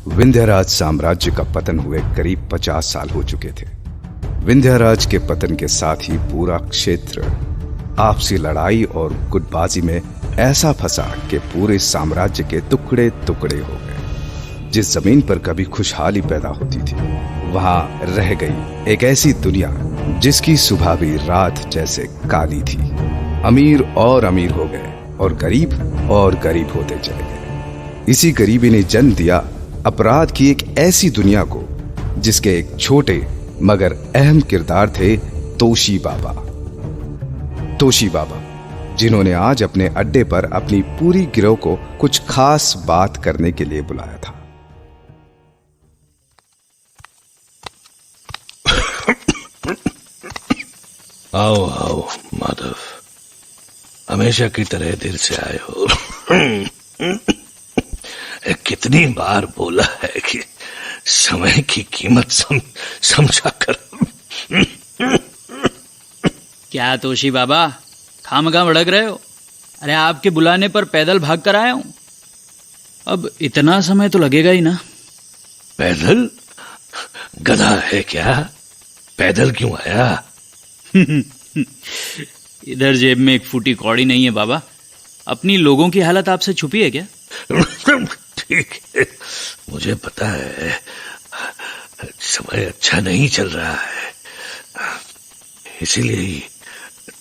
विंध्यराज साम्राज्य का पतन हुए करीब 50 साल हो चुके थे। विंध्यराज के पतन के साथ ही पूरा क्षेत्र आपसी लड़ाई और गुटबाजी में ऐसा फंसा कि पूरे साम्राज्य के टुकड़े टुकड़े हो गए। जिस जमीन पर कभी खुशहाली पैदा होती थी, वहां रह गई एक ऐसी दुनिया जिसकी सुबह भी रात जैसे काली थी। अमीर और अमीर हो गए और गरीब होते चले गए। इसी गरीबी ने जन्म दिया अपराध की एक ऐसी दुनिया को जिसके एक छोटे मगर अहम किरदार थे तोशी बाबा, जिन्होंने आज अपने अड्डे पर अपनी पूरी गिरोह को कुछ खास बात करने के लिए बुलाया था। आओ माधव, हमेशा की तरह देर से आए हो। कितनी बार बोला है कि समय की कीमत समझा कर। क्या तोशी बाबा, खामखा भड़क रहे हो? अरे आपके बुलाने पर पैदल भाग कर आया हूं। अब इतना समय तो लगेगा ही ना। पैदल? गधा है क्या? पैदल क्यों आया? इधर जेब में एक फूटी कौड़ी नहीं है बाबा। अपनी लोगों की हालत आपसे छुपी है क्या? ठीक है, मुझे पता है समय अच्छा नहीं चल रहा है, इसीलिए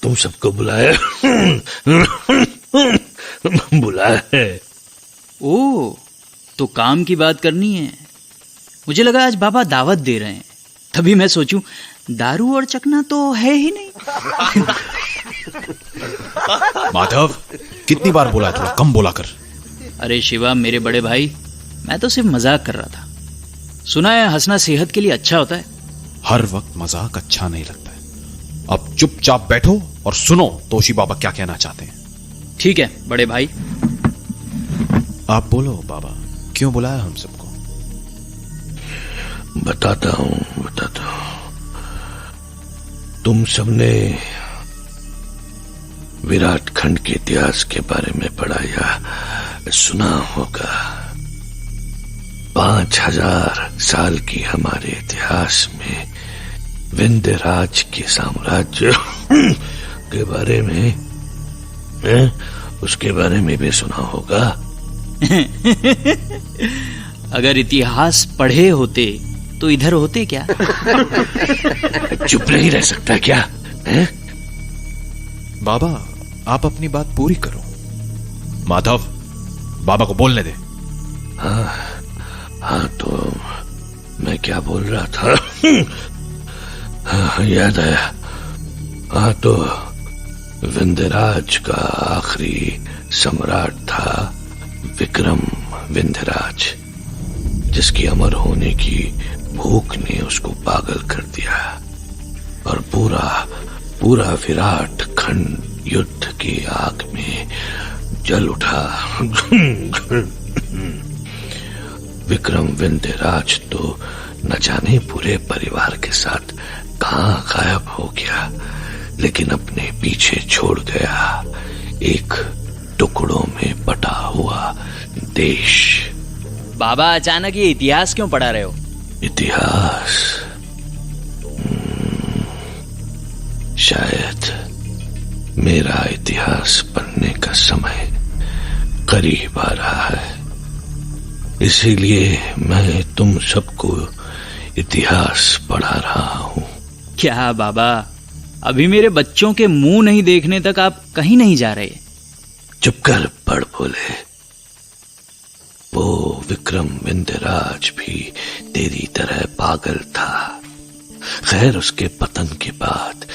तुम सबको बुलाया है। ओ, तो काम की बात करनी है। मुझे लगा आज बाबा दावत दे रहे हैं, तभी मैं सोचूं दारू और चकना तो है ही नहीं। माधव, कितनी बार बोला, थोड़ा कम बोला कर। अरे शिवा मेरे बड़े भाई, मैं तो सिर्फ मजाक कर रहा था। सुना है हंसना सेहत के लिए अच्छा होता है। हर वक्त मजाक अच्छा नहीं लगता है। अब चुपचाप बैठो और सुनो तोशी बाबा क्या कहना चाहते हैं। ठीक है बड़े भाई। आप बोलो बाबा, क्यों बुलाया हम सबको? बताता हूं। तुम सबने विराट खंड के इतिहास के बारे में पढ़ा या सुना होगा। 5000 साल की हमारे इतिहास में विंध्यराज के साम्राज्य के बारे में उसके बारे में भी सुना होगा। अगर इतिहास पढ़े होते तो इधर होते क्या? चुप नहीं रह सकता क्या? बाबा, आप अपनी बात पूरी करो। माधव, बाबा को बोलने दे। हाँ, तो मैं क्या बोल रहा था? याद आया। हाँ, तो विंध्यराज का आखिरी सम्राट था विक्रम विंध्यराज, जिसकी अमर होने की भूख ने उसको पागल कर दिया और पूरा विराट खंड युद्ध की आग में जल उठा। विक्रम विंध्यराज तो न जाने पूरे परिवार के साथ कहां गायब हो गया, लेकिन अपने पीछे छोड़ गया एक टुकड़ों में बटा हुआ देश। बाबा, अचानक ये इतिहास क्यों पढ़ा रहे हो? इतिहास? शायद मेरा इतिहास पढ़ने का समय करीब आ रहा है, इसीलिए मैं तुम सबको इतिहास पढ़ा रहा हूं। क्या बाबा, अभी मेरे बच्चों के मुंह नहीं देखने तक आप कहीं नहीं जा रहे? चुप कर, पढ़ बोले। वो विक्रम विंध्यराज भी तेरी तरह पागल था। खैर, उसके पतन के बाद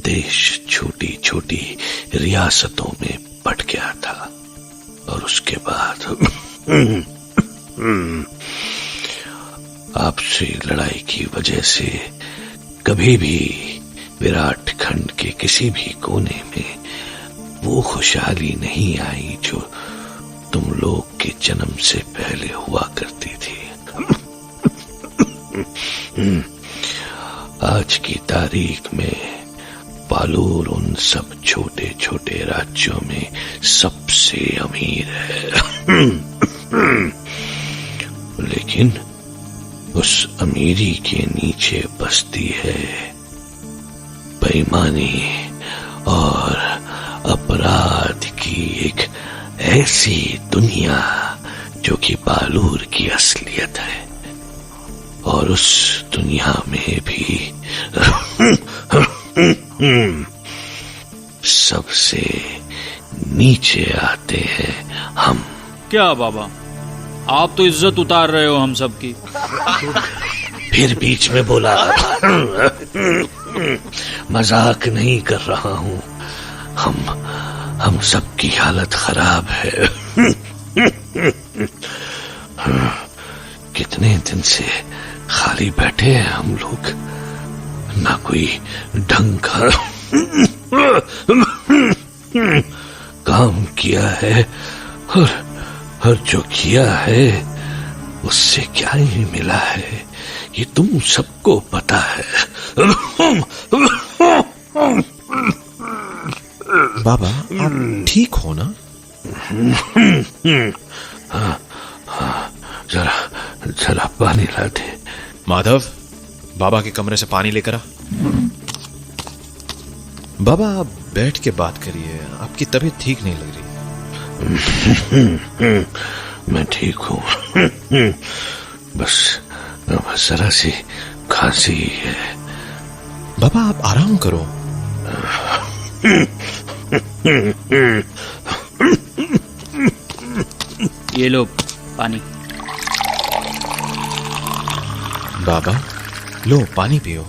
देश छोटी छोटी रियासतों में बट गया था और उसके बाद आपसी लड़ाई की वजह से कभी भी विराट खंड के किसी भी कोने में वो खुशहाली नहीं आई जो तुम लोग के जन्म से पहले हुआ करती थी। आज की तारीख में पालूर उन सब छोटे छोटे राज्यों में सबसे अमीर है। लेकिन लेकिन उस अमीरी के नीचे बसती है बेईमानी और अपराध की एक ऐसी दुनिया जो कि बालूर की असलियत है। और उस दुनिया में भी सबसे नीचे आते हैं हम। क्या बाबा, आप तो इज्जत उतार रहे हो हम सब की। फिर बीच में बोला। मजाक नहीं कर रहा हूं, हम सबकी हालत खराब है। कितने दिन से खाली बैठे हैं हम लोग, ना कोई ढंग का काम किया है, और जो किया है उससे क्या ही मिला है ये तुम सबको पता है। बाबा, आप ठीक हो ना? जरा पानी ला दे। माधव, बाबा के कमरे से पानी लेकर आ। बाबा, आप बैठ के बात करिए, आपकी तबीयत ठीक नहीं लग रही। मैं ठीक हूँ, बस जरा सी खांसी है। बाबा, आप आराम करो। ये लो पानी। बाबा, लो पानी पियो।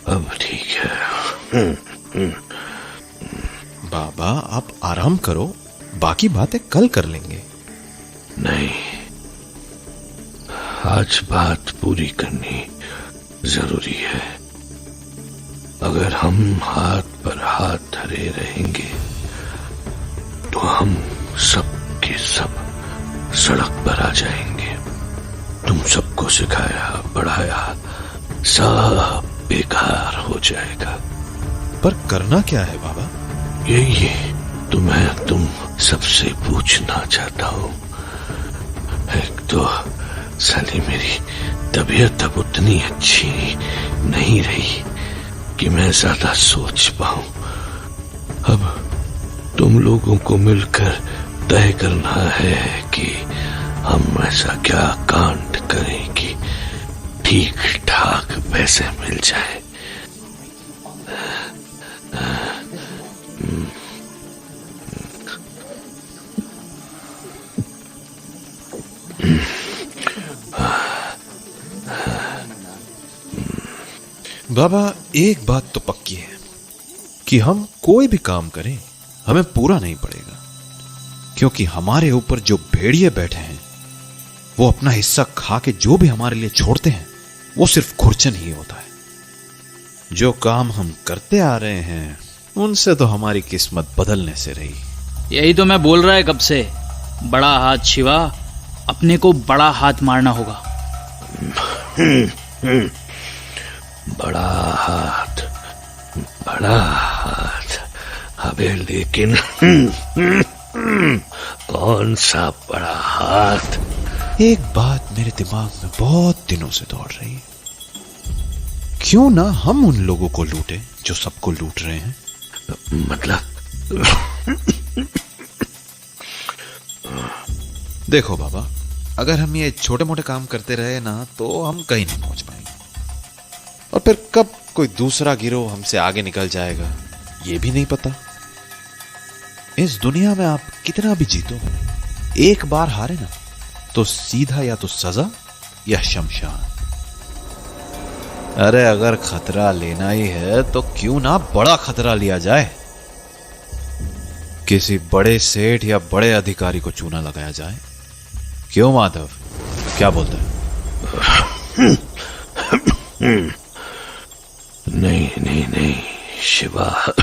अब ठीक है। बाबा, आप आराम करो, बाकी बातें कल कर लेंगे। नहीं, आज बात पूरी करनी जरूरी है। अगर हम हाथ पर हाथ धरे रहेंगे तो हम सब के सब सड़क पर आ जाएंगे। तुम सबको सिखाया पढ़ाया सब बेकार हो जाएगा। पर करना क्या है बाबा? यही तुम सबसे पूछना चाहता हूँ। एक तो साली मेरी तबीयत अब उतनी अच्छी नहीं रही कि मैं ज्यादा सोच पाऊं। अब तुम लोगों को मिलकर तय करना है कि हम ऐसा क्या कांड करें कि ठीक ठाक पैसे मिल जाए। बाबा, एक बात तो पक्की है कि हम कोई भी काम करें हमें पूरा नहीं पड़ेगा, क्योंकि हमारे ऊपर जो भेड़िए बैठे हैं वो अपना हिस्सा खा के जो भी हमारे लिए छोड़ते हैं वो सिर्फ खुरचन ही होता है। जो काम हम करते आ रहे हैं उनसे तो हमारी किस्मत बदलने से रही। यही तो मैं बोल रहा है कब से, बड़ा हाथ शिवा, अपने को बड़ा हाथ मारना होगा। बड़ा हाथ अबे, लेकिन कौन सा बड़ा हाथ? एक बात मेरे दिमाग में बहुत दिनों से दौड़ रही है, क्यों ना हम उन लोगों को लूटे जो सबको लूट रहे हैं। मतलब? देखो बाबा, अगर हम ये छोटे मोटे काम करते रहे ना तो हम कहीं नहीं पहुंच पाएंगे, और फिर कब कोई दूसरा गिरोह हमसे आगे निकल जाएगा ये भी नहीं पता। इस दुनिया में आप कितना भी जीतो, एक बार हारे ना तो सीधा या तो सजा या शमशान। अरे अगर खतरा लेना ही है तो क्यों ना बड़ा खतरा लिया जाए, किसी बड़े सेठ या बड़े अधिकारी को चूना लगाया जाए। क्यों माधव, क्या बोलता है? नहीं शिवा,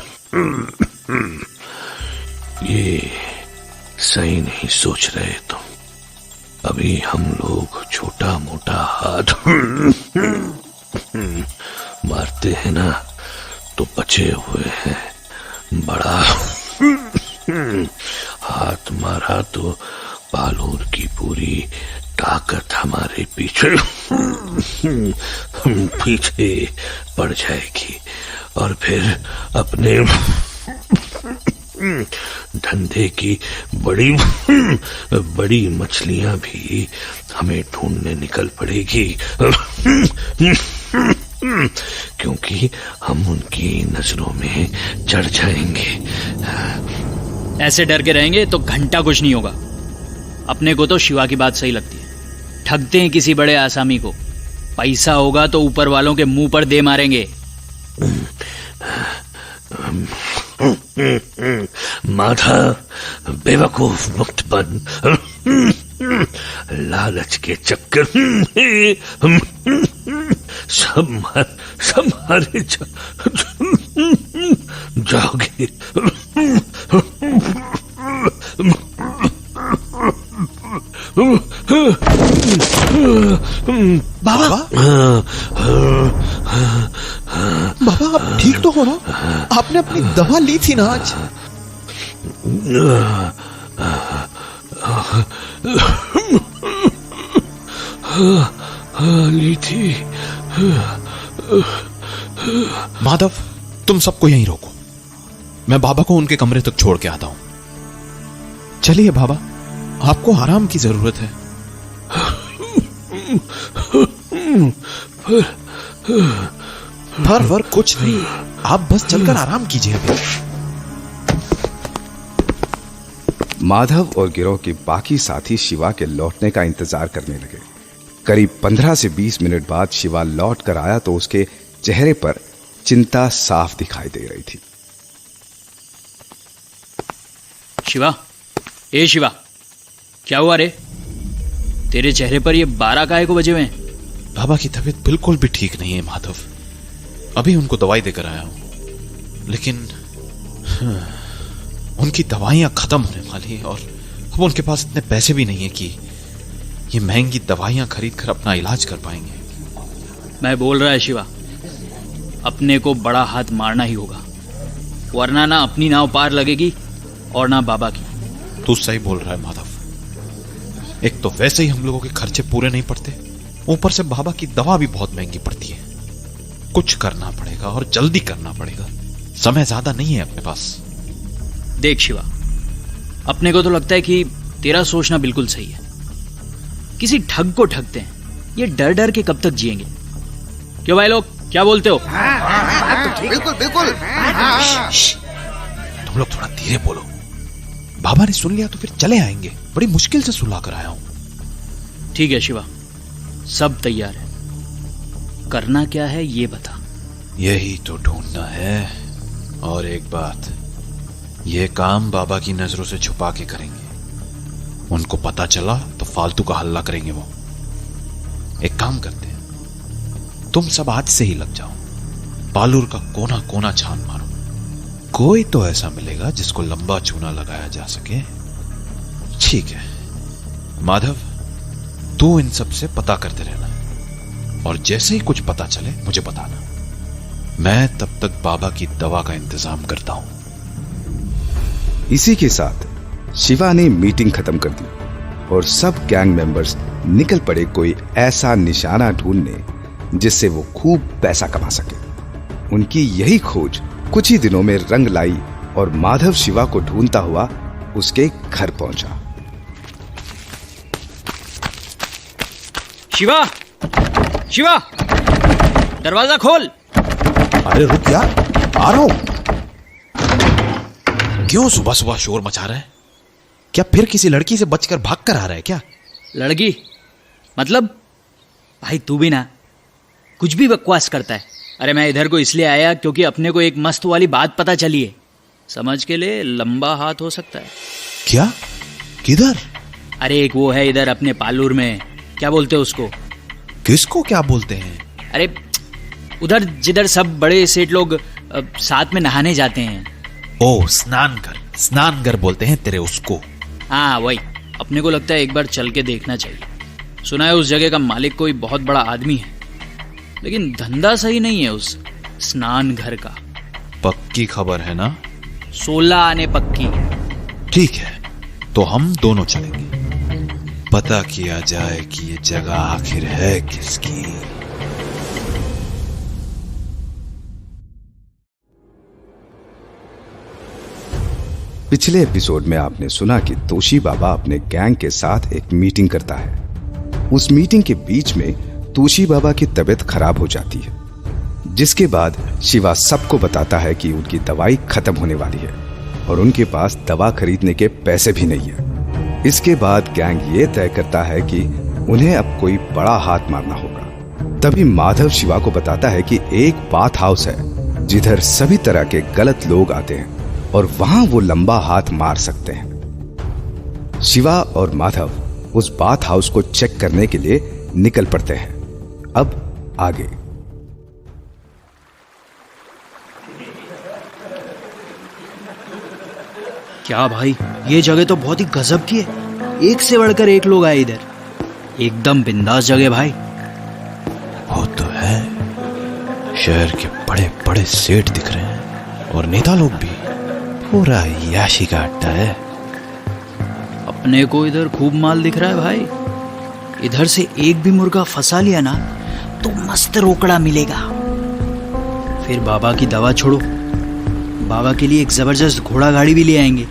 ये सही नहीं सोच रहे तुम। अभी हम लोग छोटा मोटा हाथ मारते हैं ना तो बचे हुए हैं, बड़ा हाथ मारा तो पालूर की पूरी ताकत हमारे पीछे पड़ जाएगी और फिर अपने धंधे की बड़ी बड़ी मछलियां भी हमें ढूंढने निकल पड़ेगी, क्योंकि हम उनकी नजरों में चढ़ जाएंगे। ऐसे डर के रहेंगे तो घंटा कुछ नहीं होगा। अपने को तो शिवा की बात सही लगती है। ठगते हैं किसी बड़े आसामी को, पैसा होगा तो ऊपर वालों के मुंह पर दे मारेंगे। माधव, बेवकूफ मुक्त बन, लालच के चक्कर में सब मारे जाओगे। बाबा, बाबा आप ठीक तो हो ना? आपने अपनी दवा ली थी ना आज? ली थी। माधव, तुम सबको यहीं रोको, मैं बाबा को उनके कमरे तक छोड़ के आता हूं। चलिए बाबा, आपको आराम की जरूरत है। पर कुछ नहीं, आप बस चलकर आराम कीजिए अभी। माधव और गिरोह के बाकी साथी शिवा के लौटने का इंतजार करने लगे। करीब 15 से 20 मिनट बाद शिवा लौट कर आया तो उसके चेहरे पर चिंता साफ दिखाई दे रही थी। शिवा, ए शिवा, क्या हुआ रे? तेरे चेहरे पर ये 12 काहे को बजे हुए हैं? बाबा की तबीयत बिल्कुल भी ठीक नहीं है माधव। अभी उनको दवाई देकर आया हूं, लेकिन उनकी दवाइयां खत्म होने वाली हैं और अब उनके पास इतने पैसे भी नहीं है कि ये महंगी दवाइयां खरीद कर अपना इलाज कर पाएंगे। मैं बोल रहा है शिवा, अपने को बड़ा हाथ मारना ही होगा, वरना ना अपनी नाव पार लगेगी और ना बाबा की। तू सही बोल रहा है माधव। एक तो वैसे ही हम लोगों के खर्चे पूरे नहीं पड़ते, ऊपर से बाबा की दवा भी बहुत महंगी पड़ती है। कुछ करना पड़ेगा और जल्दी करना पड़ेगा, समय ज्यादा नहीं है अपने पास। देख शिवा, अपने को तो लगता है कि तेरा सोचना बिल्कुल सही है। किसी ठग को ठगते हैं, ये डर डर के कब तक जिएंगे? क्यों भाई लोग, क्या बोलते हो? बिल्कुल बिल्कुल। तुम लोग थोड़ा धीरे बोलो, बाबा ने सुन लिया तो फिर चले आएंगे। बड़ी मुश्किल से सुलह कर आया हूं। ठीक है शिवा, सब तैयार है। करना क्या है ये बता। यही तो ढूंढना है। और एक बात, ये काम बाबा की नजरों से छुपा के करेंगे। उनको पता चला तो फालतू का हल्ला करेंगे वो। एक काम करते हैं, तुम सब आज से ही लग जाओ, पालूर का कोना कोना छान मारो। कोई तो ऐसा मिलेगा जिसको लंबा चूना लगाया जा सके। ठीक है माधव, तू इन सब से पता करते रहना और जैसे ही कुछ पता चले मुझे बताना। मैं तब तक बाबा की दवा का इंतजाम करता हूं। इसी के साथ शिवा ने मीटिंग खत्म कर दी और सब गैंग मेंबर्स निकल पड़े कोई ऐसा निशाना ढूंढने जिससे वो खूब पैसा कमा सके। उनकी यही खोज कुछ ही दिनों में रंग लाई और माधव शिवा को ढूंढता हुआ उसके घर पहुंचा। शिवा, शिवा, दरवाजा खोल। अरे रुक यार, आ रहा हूं। क्यों सुबह सुबह शोर मचा रहा है? क्या फिर किसी लड़की से बचकर भाग कर आ रहा है क्या? लड़की मतलब? भाई तू भी ना कुछ भी बकवास करता है। अरे मैं इधर को इसलिए आया क्योंकि अपने को एक मस्त वाली बात पता चली है। समझ के लिए लंबा हाथ हो सकता है। क्या? किधर? अरे एक वो है इधर अपने पालूर में, क्या बोलते हैं उसको? किसको क्या बोलते हैं? अरे उधर जिधर सब बड़े सेठ लोग साथ में नहाने जाते हैं। ओ, स्नानघर बोलते हैं तेरे उसको। हाँ वही। अपने को लगता है एक बार चल के देखना चाहिए। सुना है उस जगह का मालिक कोई बहुत बड़ा आदमी है, लेकिन धंधा सही नहीं है उससे। स्नान घर का। पक्की खबर है ना? 16 आने पक्की। ठीक है, तो हम दोनों चलेंगे। पता किया जाए कि ये जगह आखिर है किसकी। पिछले एपिसोड में आपने सुना कि तोशी बाबा अपने गैंग के साथ एक मीटिंग करता है। उस मीटिंग के बीच में तोशी बाबा की तबीयत खराब हो जाती है, जिसके बाद शिवा सबको बताता है कि उनकी दवाई खत्म होने वाली है और उनके पास दवा खरीदने के पैसे भी नहीं है। इसके बाद गैंग ये तय करता है कि उन्हें अब कोई बड़ा हाथ मारना होगा। तभी माधव शिवा को बताता है कि एक बाथ हाउस है जिधर सभी तरह के गलत लोग आते हैं और वहां वो लंबा हाथ मार सकते हैं। शिवा और माधव उस बाथ हाउस को चेक करने के लिए निकल पड़ते हैं। अब आगे। क्या भाई, ये जगह तो बहुत ही गजब की है। एक से बढ़कर एक लोग आए इधर। एकदम बिंदास जगह भाई। वो तो है, शहर के बड़े बड़े सेठ दिख रहे हैं और नेता लोग भी। पूरा याशी का अड्डा है। अपने को इधर खूब माल दिख रहा है भाई। इधर से एक भी मुर्गा फंसा लिया ना तो मस्त रोकड़ा मिलेगा। फिर बाबा की दवा छोड़ो, बाबा के लिए एक जबरदस्त घोड़ा गाड़ी भी ले आएंगे।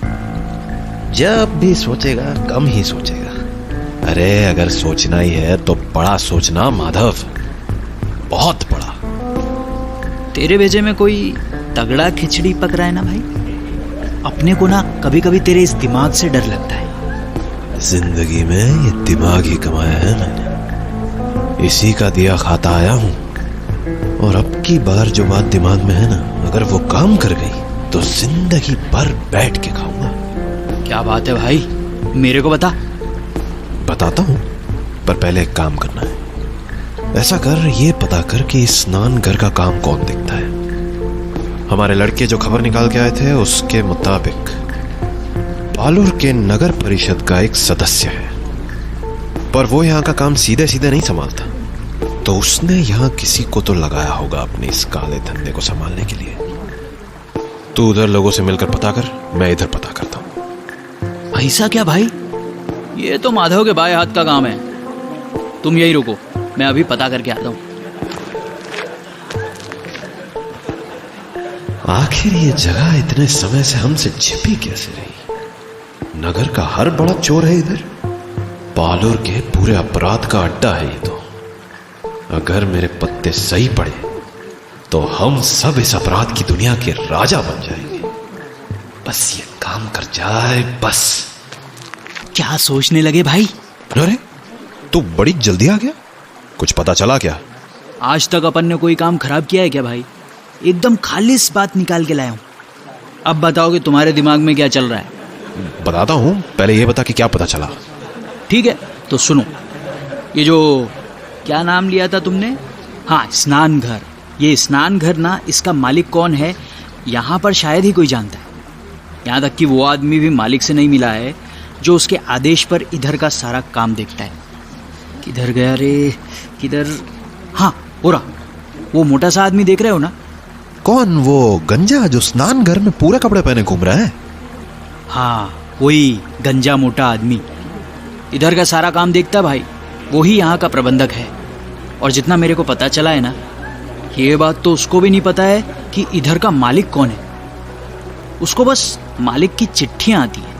जब भी सोचेगा कम ही सोचेगा। अरे अगर सोचना ही है तो बड़ा सोचना माधव, बहुत बड़ा। तेरे भेजे में कोई तगड़ा खिचड़ी पक रहा है ना भाई। अपने को ना कभी कभी तेरे इस दिमाग से डर लगता है। जिंदगी में ये दिमाग ही कमाया है मैंने, इसी का दिया खाता आया हूं। और अब की बार जो बात दिमाग में है ना, अगर वो काम कर गई तो जिंदगी भर बैठ के खाऊंगा। क्या बात है भाई, मेरे को बता। बताता हूं, पर पहले एक काम करना है। ऐसा कर, ये पता कर कि स्नान घर का काम कौन देखता है। हमारे लड़के जो खबर निकाल के आए थे उसके मुताबिक पालूर के नगर परिषद का एक सदस्य है, पर वो यहाँ का काम सीधे सीधे नहीं संभालता। तो उसने यहाँ किसी को तो लगाया होगा अपने इस काले धंधे को संभालने के लिए। तू उधर लोगों से मिलकर पता कर, मैं इधर पता करता हूँ। ऐसा क्या भाई? ये तो माधव के बाएं हाथ का काम है। तुम यही रुको, मैं अभी पता करके आता हूँ। आखिर ये जगह इतने समय से हमसे छिपी कैसे रही? नगर का हर बड़ा चोर है इधर। पालूर के पूरे अपराध का अड्डा है ये तो। अगर मेरे पत्ते सही पड़े तो हम सब इस अपराध की दुनिया के राजा बन जाएंगे। बस ये काम कर जाए बस। क्या सोचने लगे भाई? अरे तू बड़ी जल्दी आ गया, कुछ पता चला क्या? आज तक अपन ने कोई काम खराब किया है क्या भाई? एकदम खालिस बात निकाल के लाया हूं। अब बताओ कि तुम्हारे दिमाग में क्या चल रहा है। बताता हूं, पहले ये बता कि क्या पता चला। ठीक है तो सुनो। ये जो क्या नाम लिया था तुमने? हाँ, स्नान घर। ये स्नान घर ना, इसका मालिक कौन है यहाँ पर शायद ही कोई जानता है। यहाँ तक कि वो आदमी भी मालिक से नहीं मिला है जो उसके आदेश पर इधर का सारा काम देखता है। किधर गया रे, किधर? हाँ, हो रहा। वो मोटा सा आदमी देख रहे हो ना? कौन? वो गंजा जो स्नान घर में पूरे कपड़े पहने घूम रहा है? हाँ, वही गंजा मोटा आदमी इधर का सारा काम देखता है भाई। वही यहाँ का प्रबंधक है। और जितना मेरे को पता चला है ना, ये बात तो उसको भी नहीं पता है कि इधर का मालिक कौन है। उसको बस मालिक की चिट्ठियां आती है।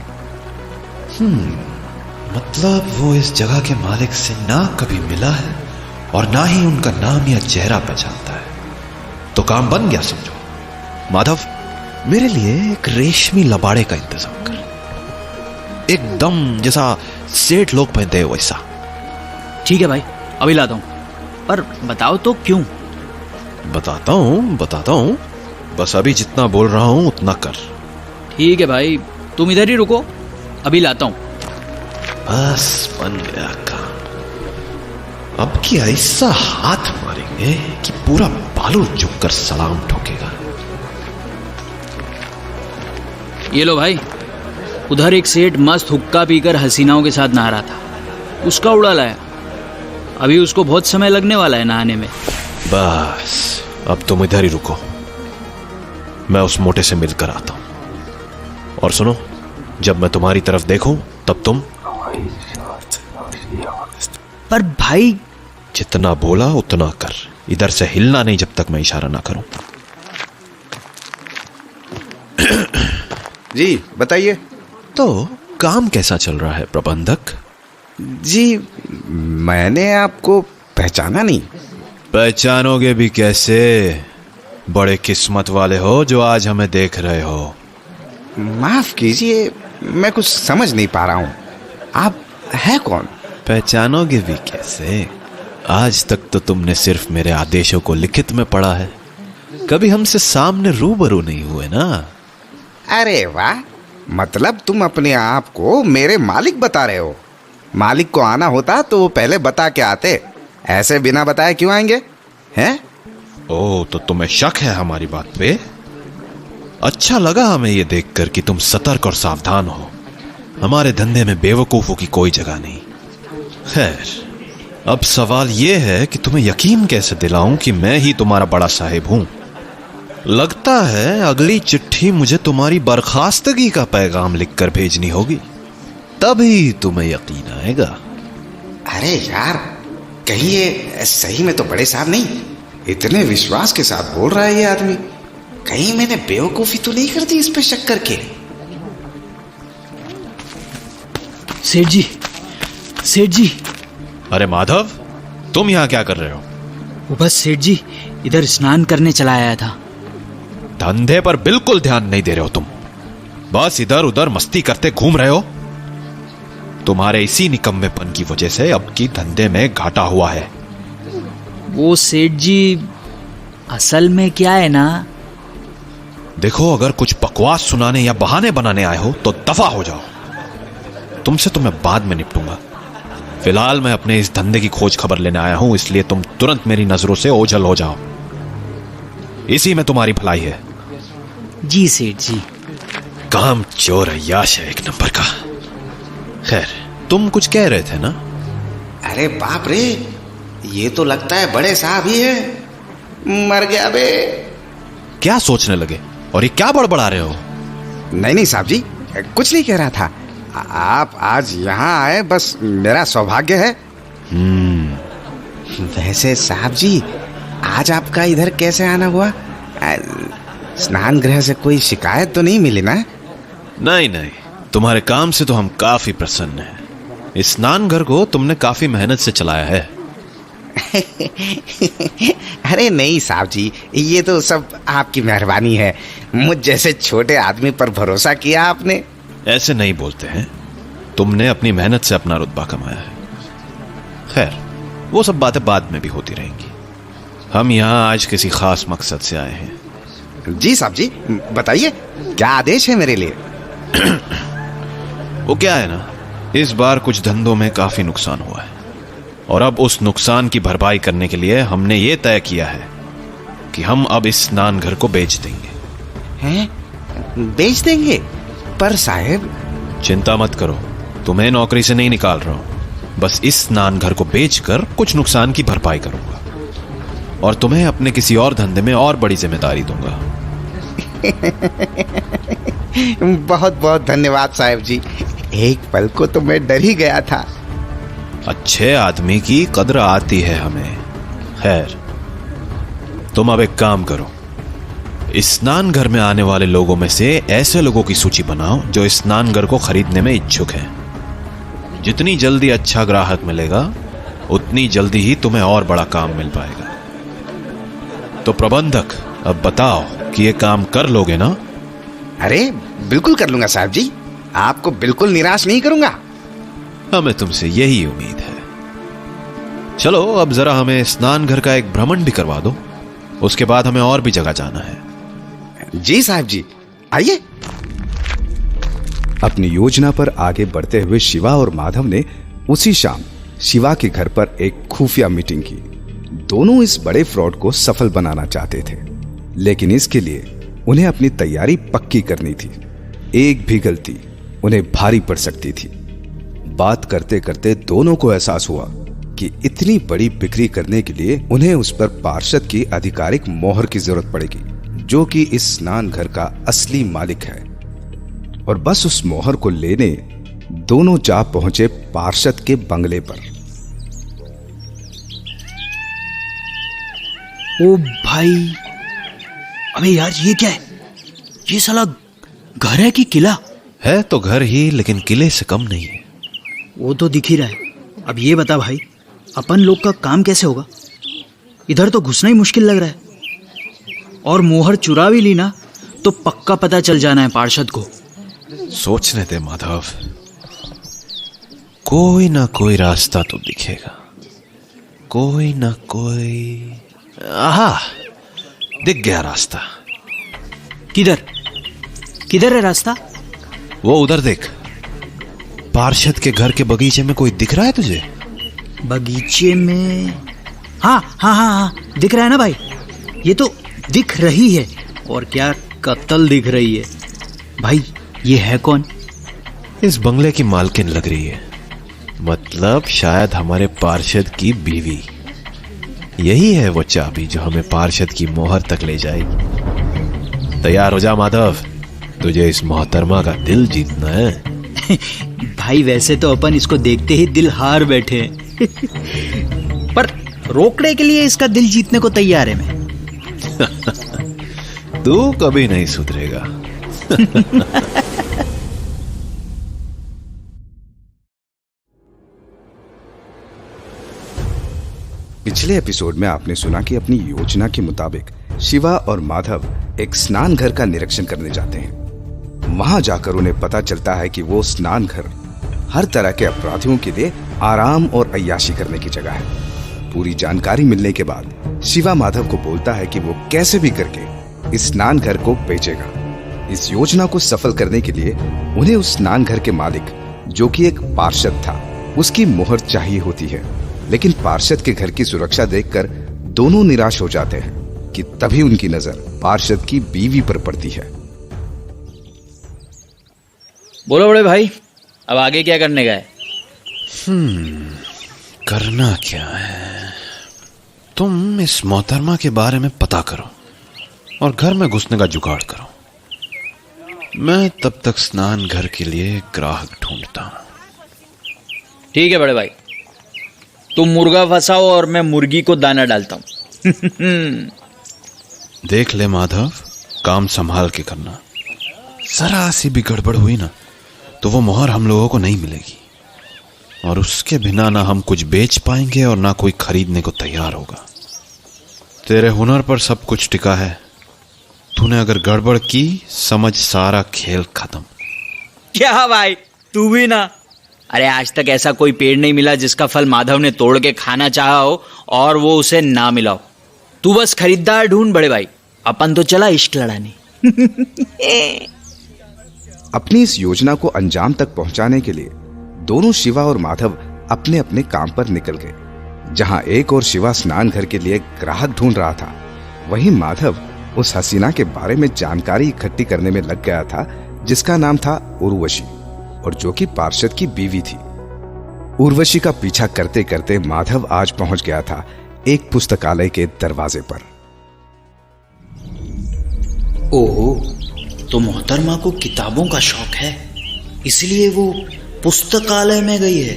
मतलब वो इस जगह के मालिक से ना कभी मिला है और ना ही उनका नाम या चेहरा पहचानता है। तो काम बन गया समझो। माधव, मेरे लिए एक रेशमी लबाड़े का इंतजाम कर, एकदम जैसा सेठ लोग पहनते हैं वैसा। ठीक है भाई, अभी लाता हूँ। पर बताओ तो क्यों? बताता हूँ, बस अभी जितना बोल रहा हूं उतना कर। ठीक है भाई, तुम इधर ही रुको, अभी लाता हूँ। बस बन गया काम। अब की ऐसा हाथ मारेंगे कि पूरा पालूर झुककर सलाम ठोकेगा। ये लो भाई, उधर एक सेठ मस्त हुक्का पीकर हसीनाओं के साथ नहा रहा था, उसका उड़ा लाया। अभी उसको बहुत समय लगने वाला है नहाने में। बस अब तुम इधर ही रुको, मैं उस मोटे से मिलकर आता हूं। और सुनो, जब मैं तुम्हारी तरफ देखूं तब तुम पर भाई। जितना बोला उतना कर, इधर से हिलना नहीं जब तक मैं इशारा ना करूं। जी बताइए। तो काम कैसा चल रहा है प्रबंधक? जी मैंने आपको पहचाना नहीं। पहचानोगे भी कैसे? बड़े किस्मत वाले हो जो आज हमें देख रहे हो। माफ कीजिए, मैं कुछ समझ नहीं पा रहा हूं, आप है कौन? पहचानोगे भी कैसे? आज तक तो तुमने सिर्फ मेरे आदेशों को लिखित में पढ़ा है, कभी हमसे सामने रूबरू नहीं हुए ना। अरे वाह, मतलब तुम अपने आप को मेरे मालिक बता रहे हो। मालिक को आना होता तो वो पहले बता के आते, ऐसे बिना बताए क्यों आएंगे हैं? ओह, तो तुम्हें शक है हमारी बात पे? अच्छा लगा हमें ये देखकर कि तुम सतर्क और सावधान हो। हमारे धंधे में बेवकूफों की कोई जगह नहीं। खैर, अब सवाल ये है कि तुम्हें यकीन कैसे दिलाऊं कि मैं ही तुम्हारा बड़ा साहिब हूं। लगता है अगली चिट्ठी मुझे तुम्हारी बर्खास्तगी का पैगाम लिखकर भेजनी होगी, तभी तुम्हें यकीन आएगा। अरे यार, कहीं ये सही में तो बड़े साहब नहीं? इतने विश्वास के साथ बोल रहा है ये आदमी, कहीं मैंने बेवकूफी तो नहीं कर दी इस पे शक करके? सेठ जी, सेठ जी। अरे माधव, तुम यहां क्या कर रहे हो? वो बस सेठ जी, इधर स्नान करने चला आया था। धंधे पर बिल्कुल ध्यान नहीं दे रहे हो तुम, बस इधर उधर मस्ती करते घूम रहे हो। तुम्हारे इसी निकम्मेपन की वजह से अब की धंधे में घाटा हुआ है। वो सेठ जी, असल में क्या है ना। देखो, अगर कुछ बकवास सुनाने या बहाने बनाने आए हो तो दफा हो जाओ। तुमसे तो मैं बाद में निपटूंगा। फिलहाल मैं अपने इस धंधे की खोज खबर लेने आया हूं, इसलिए तुम तुरंत मेरी नजरों से ओझल हो जाओ। इसी में तुम्हारी भलाई है। जी सेठ जी। काम चोर अय्याश है एक नंबर का। खैर, तुम कुछ कह रहे थे ना? अरे बाप रे, ये तो लगता है बड़े साहब ही है। मर गया बे। क्या सोचने लगे और ये क्या बड़बड़ा रहे हो? नहीं साहब जी, कुछ नहीं कह रहा था। आप आज यहाँ आए बस मेरा सौभाग्य है। वैसे साहब जी, आज आपका इधर कैसे आना हुआ? स्नान गृह से कोई शिकायत तो नहीं मिली ना? नहीं नहीं, तुम्हारे काम से तो हम काफी प्रसन्न हैं। इस स्नान घर को तुमने काफी मेहनत से चलाया है। अरे नहीं साहब जी, ये तो सब आपकी मेहरबानी है। मुझ जैसे छोटे आदमी पर भरोसा किया आपने। ऐसे नहीं बोलते हैं, तुमने अपनी मेहनत से अपना रुतबा कमाया है। खैर, वो सब बातें बाद में भी होती रहेंगी। हम यहाँ आज किसी खास मकसद से आए हैं। जी साहब जी, बताइए क्या आदेश है मेरे लिए? वो क्या है ना, इस बार कुछ धंधों में काफी नुकसान हुआ है और अब उस नुकसान की भरपाई करने के लिए हमने ये तय किया है कि हम अब इस स्नान घर को बेच देंगे। हैं? बेच देंगे? पर साहब। चिंता मत करो, तुम्हें नौकरी से नहीं निकाल रहा हूं। बस इस स्नान घर को बेचकर कुछ नुकसान की भरपाई करूंगा और तुम्हें अपने किसी और धंधे में और बड़ी जिम्मेदारी दूंगा। बहुत बहुत धन्यवाद साहब जी। एक पल को तो मैं डर ही गया था। अच्छे आदमी की कद्र आती है हमें। खैर, तुम अब एक काम करो, इस स्नान घर में आने वाले लोगों में से ऐसे लोगों की सूची बनाओ जो इस स्नान घर को खरीदने में इच्छुक हैं। जितनी जल्दी अच्छा ग्राहक मिलेगा, उतनी जल्दी ही तुम्हें और बड़ा काम मिल पाएगा। तो प्रबंधक, अब बताओ कि ये काम कर लोगे ना? अरे बिल्कुल कर लूंगा साहब जी, आपको बिल्कुल निराश नहीं करूंगा। हमें तुमसे यही उम्मीद है। चलो, अब जरा हमें स्नान घर का एक भ्रमण भी करवा दो, उसके बाद हमें और भी जगह जाना है। जी साहब जी, आइए। अपनी योजना पर आगे बढ़ते हुए शिवा और माधव ने उसी शाम शिवा के घर पर एक खुफिया मीटिंग की। दोनों इस बड़े फ्रॉड को सफल बनाना चाहते थे, लेकिन इसके लिए उन्हें अपनी तैयारी पक्की करनी थी। एक भी गलती उन्हें भारी पड़ सकती थी। बात करते करते दोनों को एहसास हुआ कि इतनी बड़ी बिक्री करने के लिए उन्हें उस पर पार्षद की आधिकारिक मोहर की जरूरत पड़ेगी, जो कि इस स्नान घर का असली मालिक है। और बस उस मोहर को लेने दोनों जा पहुंचे पार्षद के बंगले पर। ओ भाई, अबे यार ये क्या है? ये साला घर है कि किला? है तो घर ही, लेकिन किले से कम नहीं है। वो तो दिख ही रहा है। अब ये बता भाई, अपन लोग का काम कैसे होगा? इधर तो घुसना ही मुश्किल लग रहा है। और मोहर चुरा भी ली ना तो पक्का पता चल जाना है पार्षद को। सोचने दे माधव, कोई ना कोई रास्ता तो दिखेगा, कोई ना कोई। आहा, दिख गया रास्ता। किधर किधर है रास्ता? वो उधर देख, पार्षद के घर के बगीचे में कोई दिख रहा है तुझे? बगीचे में? हाँ हाँ हाँ हाँ, दिख रहा है ना भाई। ये तो दिख रही है, और क्या कत्ल दिख रही है। भाई ये है कौन? इस बंगले की मालकिन लग रही है, मतलब शायद हमारे पार्षद की बीवी। यही है वो चाबी जो हमें पार्षद की मोहर तक ले जाएगी। तैयार हो जा माधव, तुझे इस मोहतरमा का दिल जीतना है। भाई वैसे तो अपन इसको देखते ही दिल हार बैठे हैं। पर रोकड़े के लिए इसका दिल जीतने को तैयार है मैं। तू कभी नहीं सुधरेगा। पिछले एपिसोड में आपने सुना कि अपनी योजना के मुताबिक शिवा और माधव एक स्नान घर का निरीक्षण करने जाते हैं। वहां जाकर उन्हें पता चलता है कि वो स्नान घर हर तरह के अपराधियों के लिए आराम और अय्याशी करने की जगह है। पूरी जानकारी मिलने के बाद शिवा माधव को बोलता है कि वो कैसे भी करके इस स्नान घर को बेचेगा। इस योजना को सफल करने के लिए उन्हें उस स्नान घर के मालिक, जो कि एक पार्षद था, उसकी मोहर चाहिए होती है। लेकिन पार्षद के घर की सुरक्षा देखकर दोनों निराश हो जाते हैं कि तभी उनकी नजर पार्षद की बीवी पर पड़ती है। बोलो बड़े भाई, अब आगे क्या करने का है? करना क्या है? तुम इस मोहतरमा के बारे में पता करो और घर में घुसने का जुगाड़ करो। मैं तब तक स्नान घर के लिए ग्राहक ढूंढता हूं। ठीक है बड़े भाई, तुम मुर्गा फंसाओ और मैं मुर्गी को दाना डालता हूं। देख ले माधव, काम संभाल के करना। जरा सी भी गड़बड़ हुई ना तो वो मोहर हम लोगों को नहीं मिलेगी, और उसके बिना ना हम कुछ बेच पाएंगे और ना कोई खरीदने को तैयार होगा। तेरे हुनर पर सब कुछ टिका है। तूने अगर गड़बड़ की, समझ सारा खेल खत्म। क्या भाई, तू भी ना? अरे आज तक ऐसा कोई पेड़ नहीं मिला जिसका फल माधव ने तोड़ के खाना चाहा हो और वो उसे ना मिला हो। तू बस खरीदार ढूंढ बड़े भाई, अपन तो चला इश्क लड़ाने। अपनी इस योजना को अंजाम तक पहुंचाने के लिए दोनों शिवा और माधव अपने अपने काम पर निकल गए। जहां एक और शिवा स्नान घर के लिए ग्राहक ढूंढ रहा था, वहीं माधव उस हसीना के बारे में जानकारी इकट्ठी करने में लग गया था जिसका नाम था उर्वशी, और जो कि पार्षद की बीवी थी। उर्वशी का पीछा करते करते माधव आज पहुंच गया था एक पुस्तकालय के दरवाजे पर। ओहो, तो मोहतरमा को किताबों का शौक है, इसलिए वो पुस्तकालय में गई है।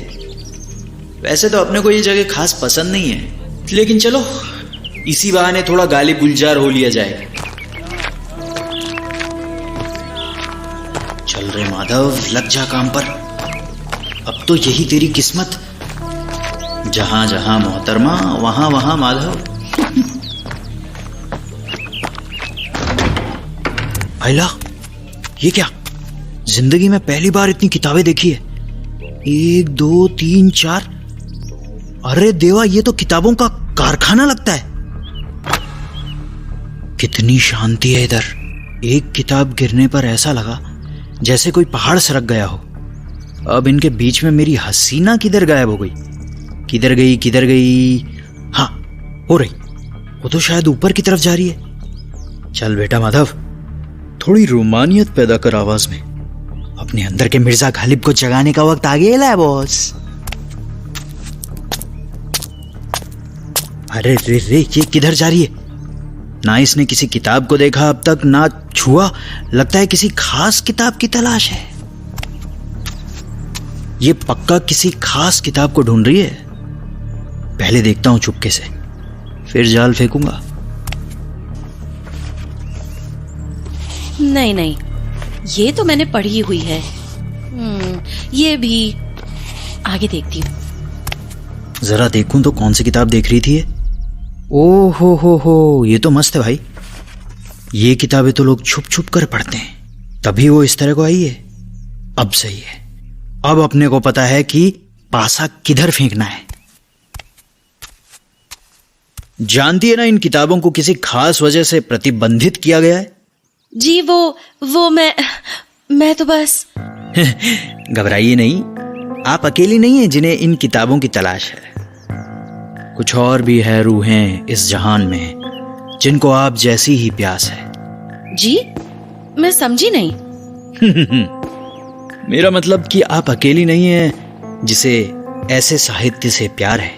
वैसे तो अपने को ये जगह खास पसंद नहीं है, लेकिन चलो इसी बहाने थोड़ा गाली गुलजार हो लिया जाए। चल रे माधव, लग जा काम पर। अब तो यही तेरी किस्मत, जहां जहां मोहतरमा वहां वहां माधव। आइला, ये क्या? जिंदगी में पहली बार इतनी किताबें देखी है। 1 2 3 4। अरे देवा, ये तो किताबों का कारखाना लगता है। कितनी शांति है इधर। एक किताब गिरने पर ऐसा लगा जैसे कोई पहाड़ सरक गया हो। अब इनके बीच में मेरी हसीना किधर गायब हो गई? किधर गई? हाँ, हो रही। वो तो शायद ऊपर की तरफ जा रही है। चल बेटा माधव, थोड़ी रोमानियत पैदा कर आवाज में। अपने अंदर के मिर्जा गालिब को जगाने का वक्त आ गया है बॉस। अरे रे रे, ये किधर जा रही है? ना इसने किसी किताब को देखा अब तक, ना छुआ। लगता है किसी खास किताब की तलाश है। ये पक्का किसी खास किताब को ढूंढ रही है। पहले देखता हूं चुपके से, फिर जाल फेंकूंगा। नहीं नहीं, ये तो मैंने पढ़ी हुई है। ये भी, आगे देखती हूँ। जरा देखूं तो कौन सी किताब देख रही थी ये? ओ हो, ये तो मस्त है भाई। ये किताबें तो लोग छुप छुप कर पढ़ते हैं, तभी वो इस तरह को आई है। अब सही है, अब अपने को पता है कि पासा किधर फेंकना है। जानती है ना, इन किताबों को किसी खास वजह से प्रतिबंधित किया गया है। जी वो मैं तो बस घबराइए नहीं, आप अकेली नहीं हैं जिन्हें इन किताबों की तलाश है। कुछ और भी है रूहें इस जहान में जिनको आप जैसी ही प्यास है। जी, मैं समझी नहीं। मेरा मतलब कि आप अकेली नहीं हैं जिसे ऐसे साहित्य से प्यार है।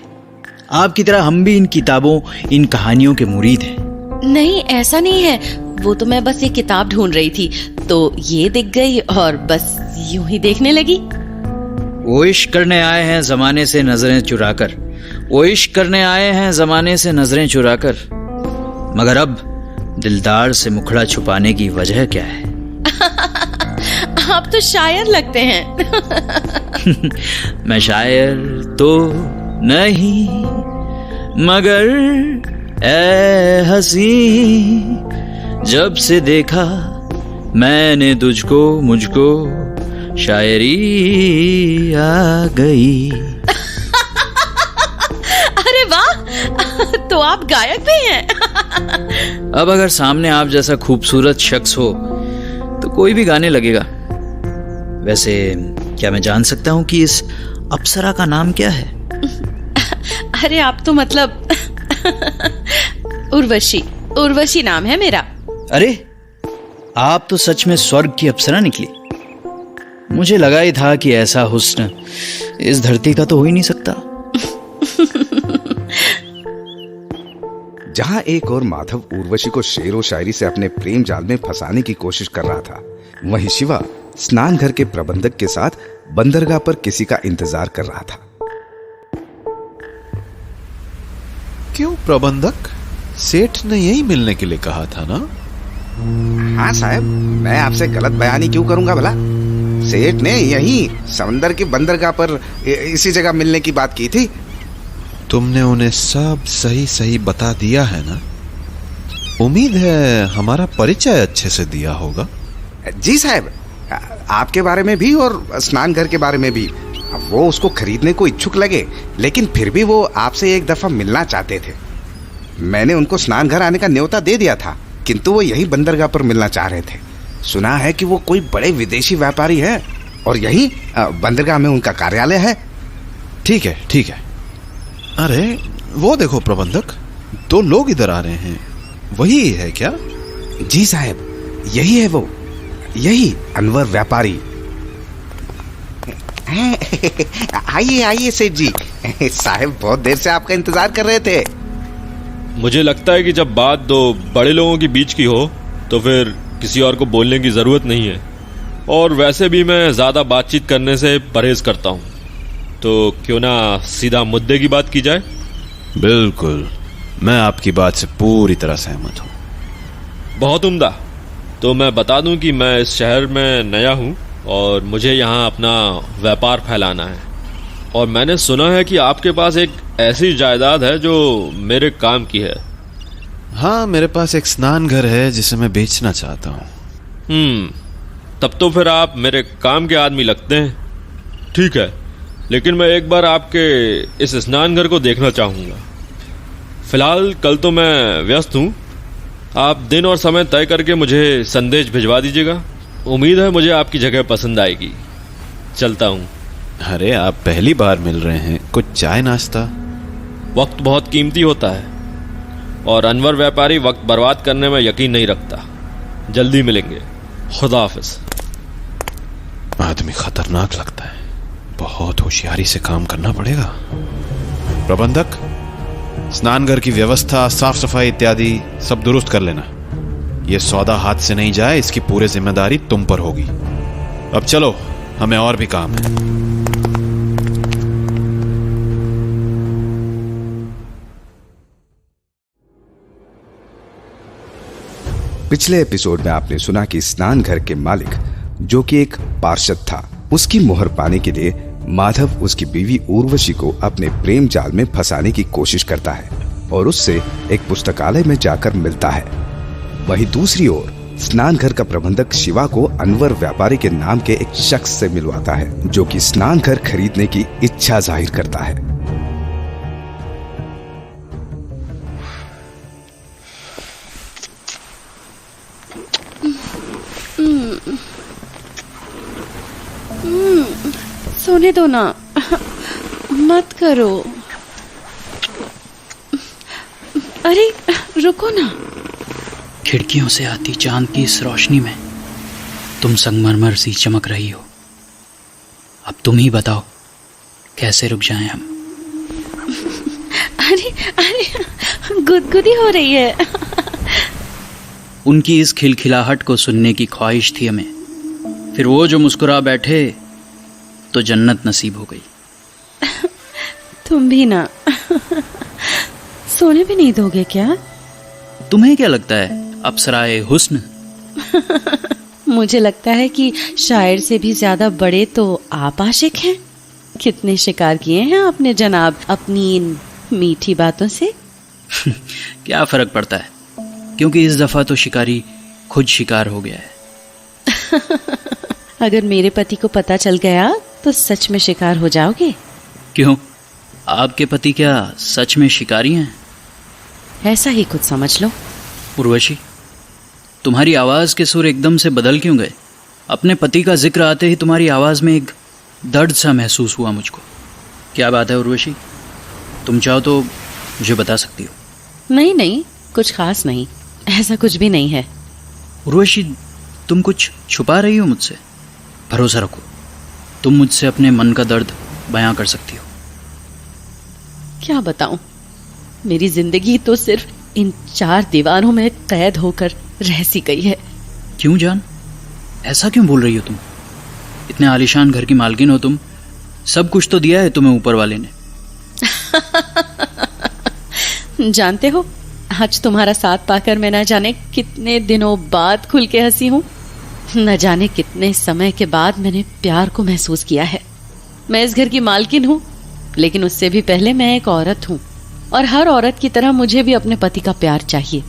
आपकी तरह हम भी इन किताबों, इन कहानियों के मुरीद हैं। नहीं, ऐसा नहीं है। वो तो मैं बस ये किताब ढूंढ रही थी, तो ये दिख गई और बस यूं ही देखने लगी। वो इश्क करने आए हैं जमाने से नजरें चुराकर, वो इश्क करने आए हैं जमाने से नजरें चुराकर, मगर अब दिलदार से मुखड़ा छुपाने की वजह क्या है? आप तो शायर लगते हैं। मैं शायर तो नहीं, मगर ऐ हसी, जब से देखा मैंने तुझको, मुझको शायरी आ गई। अरे वाह, तो आप गायक भी हैं। अब अगर सामने आप जैसा खूबसूरत शख्स हो तो कोई भी गाने लगेगा। वैसे क्या मैं जान सकता हूँ कि इस अप्सरा का नाम क्या है? अरे आप तो मतलब उर्वशी नाम है मेरा। अरे आप तो सच में स्वर्ग की अप्सरा निकली। मुझे लगा ही था कि ऐसा हुस्न इस धरती का तो हो ही नहीं सकता। जहां एक और माधव उर्वशी को शेरो शायरी से अपने प्रेम जाल में फंसाने की कोशिश कर रहा था, वहीं शिवा स्नान घर के प्रबंधक के साथ बंदरगाह पर किसी का इंतजार कर रहा था। क्यों प्रबंधक? सेठ ने यही मिलने के लिए कहा था ना? हाँ साहब, मैं आपसे गलत बयानी क्यों करूंगा भला? सेठ ने यही समंदर की बंदरगाह पर इसी जगह मिलने की बात की थी। तुमने उन्हें सब सही सही बता दिया है ना? उम्मीद है हमारा परिचय अच्छे से दिया होगा। जी साहब, आपके बारे में भी और स्नान घर के बारे में भी। वो उसको खरीदने को इच्छुक लगे, लेकिन फिर भी वो आपसे एक दफा मिलना चाहते थे। मैंने उनको स्नान घर आने का न्योता दे दिया था, किंतु वो यही बंदरगाह पर मिलना चाह रहे थे। सुना है कि वो कोई बड़े विदेशी व्यापारी है और यही बंदरगाह में उनका कार्यालय है। ठीक है, ठीक है। अरे वो देखो प्रबंधक, 2 लोग इधर आ रहे हैं। वही है क्या? जी साहब, यही है वो, यही अनवर व्यापारी। आइए आइए सेठ जी, साहब बहुत देर से आपका इंतजार कर रहे थे। मुझे लगता है कि जब बात 2 बड़े लोगों के बीच की हो तो फिर किसी और को बोलने की जरूरत नहीं है, और वैसे भी मैं ज्यादा बातचीत करने से परहेज करता हूँ। तो क्यों ना सीधा मुद्दे की बात की जाए? बिल्कुल, मैं आपकी बात से पूरी तरह सहमत हूँ। बहुत उम्दा। तो मैं बता दूं कि मैं इस शहर में नया हूँ और मुझे यहाँ अपना व्यापार फैलाना है, और मैंने सुना है कि आपके पास एक ऐसी जायदाद है जो मेरे काम की है। हाँ, मेरे पास एक स्नान घर है जिसे मैं बेचना चाहता हूँ। तब तो फिर आप मेरे काम के आदमी लगते हैं। ठीक है, लेकिन मैं एक बार आपके इस स्नान घर को देखना चाहूँगा। फिलहाल कल तो मैं व्यस्त हूँ। आप दिन और समय तय करके मुझे संदेश भिजवा दीजिएगा। उम्मीद है मुझे आपकी जगह पसंद आएगी। चलता हूँ। अरे आप पहली बार मिल रहे हैं, कुछ चाय नाश्ता? वक्त बहुत कीमती होता है और अनवर व्यापारी वक्त बर्बाद करने में यकीन नहीं रखता। जल्दी मिलेंगे। खुदा हाफिज। आदमी खतरनाक लगता है, बहुत होशियारी से काम करना पड़ेगा। प्रबंधक, स्नानघर की व्यवस्था, साफ सफाई इत्यादि सब दुरुस्त कर लेना। ये सौदा हाथ से नहीं जाए, इसकी पूरी जिम्मेदारी तुम पर होगी। अब चलो, हमें और भी काम है। पिछले एपिसोड में आपने सुना कि स्नान घर के मालिक, जो कि एक पार्षद था, उसकी मोहर पाने के लिए माधव उसकी बीवी उर्वशी को अपने प्रेम जाल में फंसाने की कोशिश करता है और उससे एक पुस्तकालय में जाकर मिलता है। वहीं दूसरी ओर स्नान घर का प्रबंधक शिवा को अनवर व्यापारी के नाम के एक शख्स से मिलवाता है, जो कि स्नान घर खरीदने की इच्छा जाहिर करता है। सोने दो ना, मत करो। अरे रुको ना। खिड़कियों से आती चांद की इस रोशनी में तुम संगमरमर सी चमक रही हो। अब तुम ही बताओ, कैसे रुक जाएं हम? अरे गुदगुदी हो रही है। उनकी इस खिलखिलाहट को सुनने की ख्वाहिश थी हमें। फिर वो जो मुस्कुरा बैठे तो जन्नत नसीब हो गई। तुम भी ना। सोने भी नहीं दोगे क्या? तुम्हें क्या लगता है, अप्सराए हुस्न? मुझे लगता है कि शायर से भी ज्यादा बड़े तो आप आशिक हैं। कितने शिकार किए हैं आपने जनाब अपनी इन मीठी बातों से। क्या फर्क पड़ता है, क्योंकि इस दफा तो शिकारी खुद शिकार हो गया है। अगर मेरे पति को पता चल गया तो सच में शिकार हो जाओगे। क्यों, आपके पति क्या सच में शिकारी हैं? ऐसा ही कुछ समझ लो। उर्वशी, तुम्हारी आवाज के सुर एकदम से बदल क्यों गए? अपने पति का जिक्र आते ही तुम्हारी आवाज में एक दर्द सा महसूस हुआ मुझको। क्या बात है उर्वशी? तुम चाहो तो मुझे बता सकती हो। नहीं नहीं, कुछ खास नहीं, ऐसा कुछ भी नहीं है। उर्वशी, तुम कुछ छुपा रही हो मुझसे? भरोसा रखो, तुम मुझसे अपने मन का दर्द बयां कर सकती हो। क्या बताऊं, मेरी जिंदगी तो सिर्फ इन 4 दीवारों में कैद होकर रह सी गई है। क्यों जान, ऐसा क्यों बोल रही हो तुम? इतने आलीशान घर की मालकिन हो तुम, सब कुछ तो दिया है तुम्हें ऊपर वाले ने। जानते हो, आज तुम्हारा साथ पाकर मैं न जाने कितने दिनों बाद खुल के हंसी हूँ। न जाने कितने समय के बाद मैंने प्यार को महसूस किया है। मैं इस घर की मालकिन हूँ, लेकिन उससे भी पहले मैं एक औरत हूँ, और हर औरत की तरह मुझे भी अपने पति का प्यार चाहिए।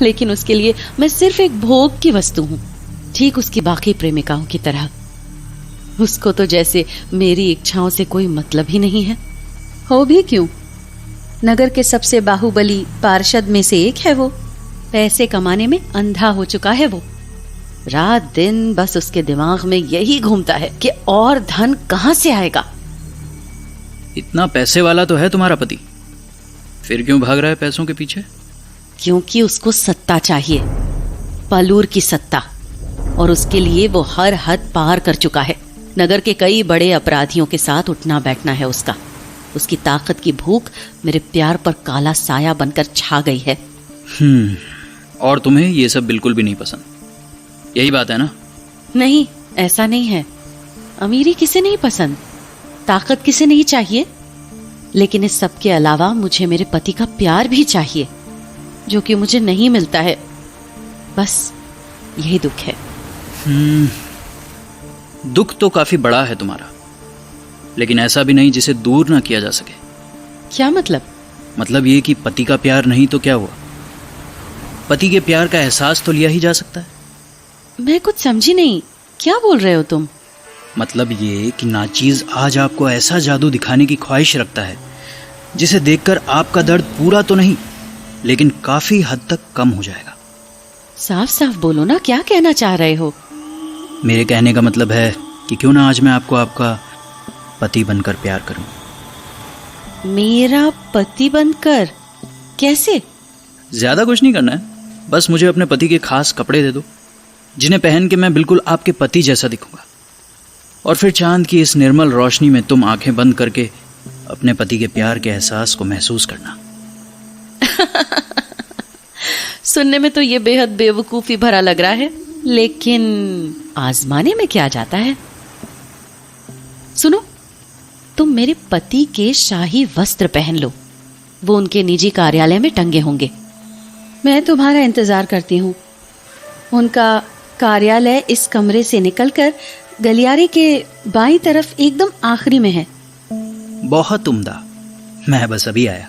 लेकिन उसके लिए मैं सिर्फ एक भोग की वस्तु हूँ, ठीक उसकी बाकी प्रेमिकाओं की तरह। उसको तो जैसे मेरी इच्छाओं से कोई मतलब ही नहीं है। हो भी क्यों, नगर के सबसे बाहुबली पार्षद में से एक है वो। पैसे कमाने में अंधा हो चुका है वो। रात दिन बस उसके दिमाग में यही घूमता है कि और धन कहां से आएगा। इतना पैसे वाला तो है तुम्हारा पति, फिर क्यों भाग रहा है पैसों के पीछे? क्योंकि उसको सत्ता चाहिए, पलूर की सत्ता, और उसके लिए वो हर हद पार कर चुका है। नगर के कई बड़े अपराधियों के साथ उठना बैठना है उसका। उसकी ताकत की भूख मेरे प्यार पर काला साया बनकर छा गई है। और तुम्हें ये सब बिल्कुल भी नहीं पसंद, यही बात है ना? नहीं, ऐसा नहीं है। अमीरी किसे नहीं पसंद, ताकत किसे नहीं चाहिए, लेकिन इस सब के अलावा मुझे मेरे पति का प्यार भी चाहिए, जो कि मुझे नहीं मिलता है। बस यही दुख है। दुख तो काफी बड़ा है तुम्हारा, लेकिन ऐसा भी नहीं जिसे दूर ना किया जा सके। क्या मतलब? मतलब ये कि पति का प्यार नहीं तो क्या हुआ, पति के प्यार का एहसास तो लिया ही जा सकता है। मैं कुछ समझी नहीं, क्या बोल रहे हो तुम? मतलब ये कि नाचीज आज आपको ऐसा जादू दिखाने की ख्वाहिश रखता है जिसे देखकर आपका दर्द पूरा तो नहीं, लेकिन काफी हद तक कम हो जाएगा। साफ साफ बोलो ना, क्या कहना चाह रहे हो? मेरे कहने का मतलब है कि क्यों ना आज मैं आपको आपका पति बनकर प्यार करूं। मेरा पति बनकर? कैसे? ज्यादा कुछ नहीं करना है, बस मुझे अपने पति के खास कपड़े दे दो, जिन्हें पहन के मैं बिल्कुल आपके पति जैसा दिखूंगा। और फिर चांद की इस निर्मल रोशनी में तुम आंखें बंद करके अपने पति के प्यार के एहसास को महसूस करना। सुनने में तो ये बेहद बेवकूफी भरा लग रहा है, लेकिन आजमाने में क्या जाता है। सुनो, तुम मेरे पति के शाही वस्त्र पहन लो, वो उनके निजी कार्यालय में टंगे होंगे। मैं तुम्हारा इंतजार करती हूँ। उनका कार्यालय इस कमरे से निकलकर गलियारे के बाईं तरफ एकदम आखिरी में है। बहुत उम्दा, मैं बस अभी आया।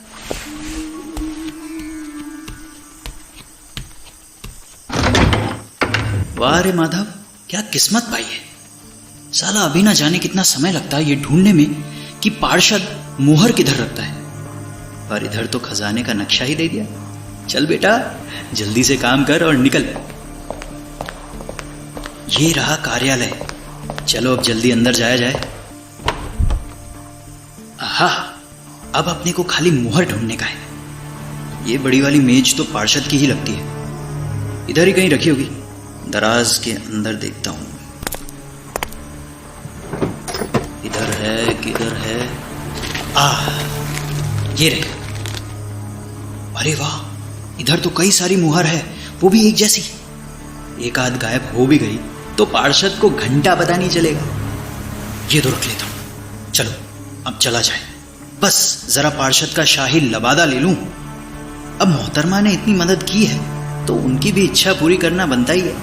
वाह रे माधव, क्या किस्मत पाई है। साला अभी ना जाने कितना समय लगता है ये ढूंढने में कि पार्षद मुहर किधर रखता है, पर इधर तो खजाने का नक्शा ही दे दिया। चल बेटा, जल्दी से काम कर और निकल। ये रहा कार्यालय, चलो अब जल्दी अंदर जाया जाए। आहा, अब अपने को खाली मुहर ढूंढने का है। ये बड़ी वाली मेज तो पार्षद की ही लगती है, इधर ही कहीं रखी होगी। दराज के अंदर देखता हूं, इधर है किधर है। ये रहे। अरे वाह, इधर तो कई सारी मुहर है, वो भी एक जैसी। एक आध गायब हो भी गई तो पार्षद को घंटा पता नहीं चलेगा। ये तो रख लेता हूं। चलो अब चला जाए, बस जरा पार्षद का शाही लबादा ले लूं। अब मोहतरमा ने इतनी मदद की है तो उनकी भी इच्छा पूरी करना बनता ही है।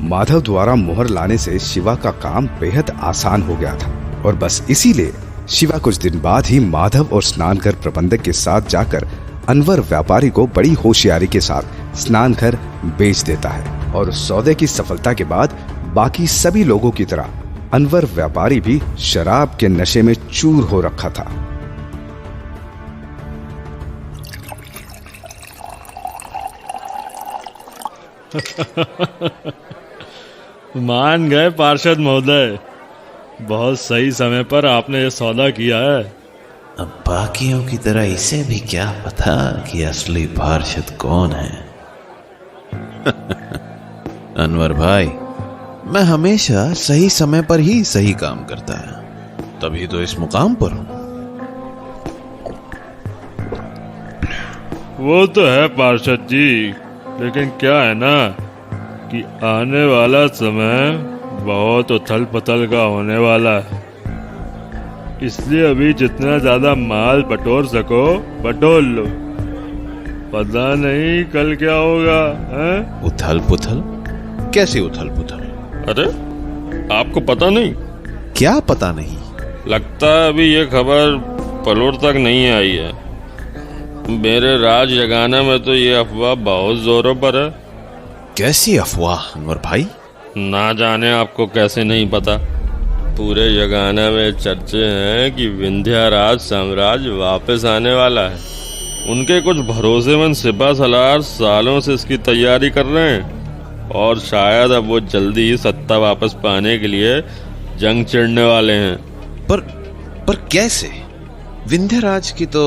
माधव द्वारा मुहर लाने से शिवा का काम बेहद आसान हो गया था, और बस इसीलिए शिवा कुछ दिन बाद ही माधव और स्नानघर प्रबंधक के साथ जाकर अनवर व्यापारी को बड़ी होशियारी के साथ स्नानघर बेच देता है। और सौदे की सफलता के बाद बाकी सभी लोगों की तरह अनवर व्यापारी भी शराब के नशे में चूर हो रखा था। मान गए पार्षद महोदय, बहुत सही समय पर आपने ये सौदा किया है। अब बाकियों की तरह इसे भी क्या पता कि असली पार्षद कौन है। अनवर भाई, मैं हमेशा सही समय पर ही सही काम करता है, तभी तो इस मुकाम पर हूं। वो तो है पार्षद जी, लेकिन क्या है ना कि आने वाला समय बहुत उथल पुथल का होने वाला है, इसलिए अभी जितना ज्यादा माल बटोर सको बटोर लो। पता नहीं कल क्या होगा, हैं? उथल पुथल? कैसे उथल पुथल? अरे आपको पता नहीं? क्या पता नहीं? लगता है अभी ये खबर पलोर तक नहीं आई है। मेरे राज जगाना में तो ये अफवाह बहुत जोरों पर है। कैसी अफवाह अनवर भाई? ना जाने आपको कैसे नहीं पता। पूरे जगाना में चर्चे हैं कि विंध्याराज साम्राज्य वापस आने वाला है। उनके कुछ भरोसेमंद सिपा सलार सालों से इसकी तैयारी कर रहे हैं, और शायद अब वो जल्दी ही सत्ता वापस पाने के लिए जंग छिड़ने वाले हैं। पर कैसे? विंध्यराज की तो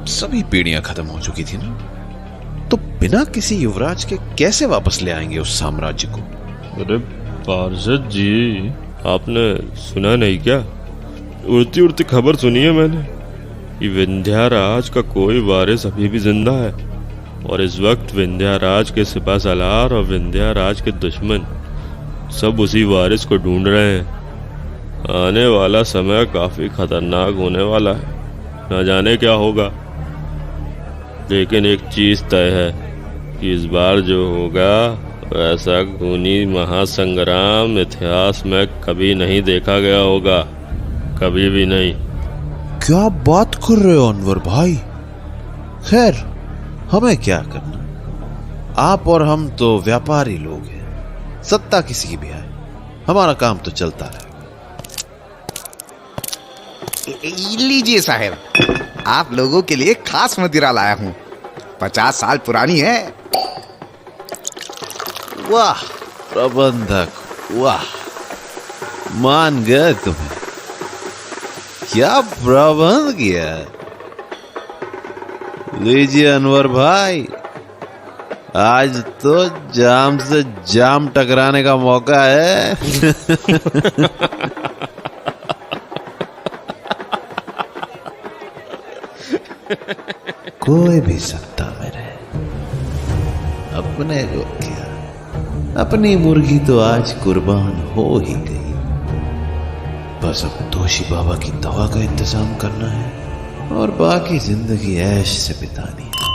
सभी पीढ़ियां खत्म हो चुकी थी ना, तो बिना किसी युवराज के कैसे वापस ले आएंगे उस साम्राज्य को? अरे पार्षद जी, आपने सुना नहीं क्या? उड़ती उड़ती खबर सुनी है मैंने कि विंध्याराज का कोई वारिस अभी भी जिंदा है, और इस वक्त विंध्याराज के सिपा सलार और विंध्याराज के दुश्मन सब उसी वारिस को ढूंढ रहे हैं। आने वाला समय काफी खतरनाक होने वाला है, न जाने क्या होगा। लेकिन एक चीज तय है कि इस बार जो होगा ऐसा खूनी महासंग्राम इतिहास में कभी नहीं देखा गया होगा, कभी भी नहीं। क्या बात कर रहे हो अनवर भाई? खैर, हमें क्या करना, आप और हम तो व्यापारी लोग हैं, सत्ता किसी की भी है, हमारा काम तो चलता रहेगा। लीजिए साहब, आप लोगों के लिए खास मदिरा लाया हूँ, 50 साल पुरानी है। वाह प्रबंधक, वाह, मान गए तुम्हें। क्या प्रबंध किया। लीजिए अनवर भाई, आज तो जाम से जाम टकराने का मौका है। कोई भी सत्ता में रहे, अपने को क्या, अपनी मुर्गी तो आज कुर्बान हो ही गई। बस अब तोशी बाबा की दवा का इंतजाम करना है और बाकी जिंदगी ऐश से बितानी है।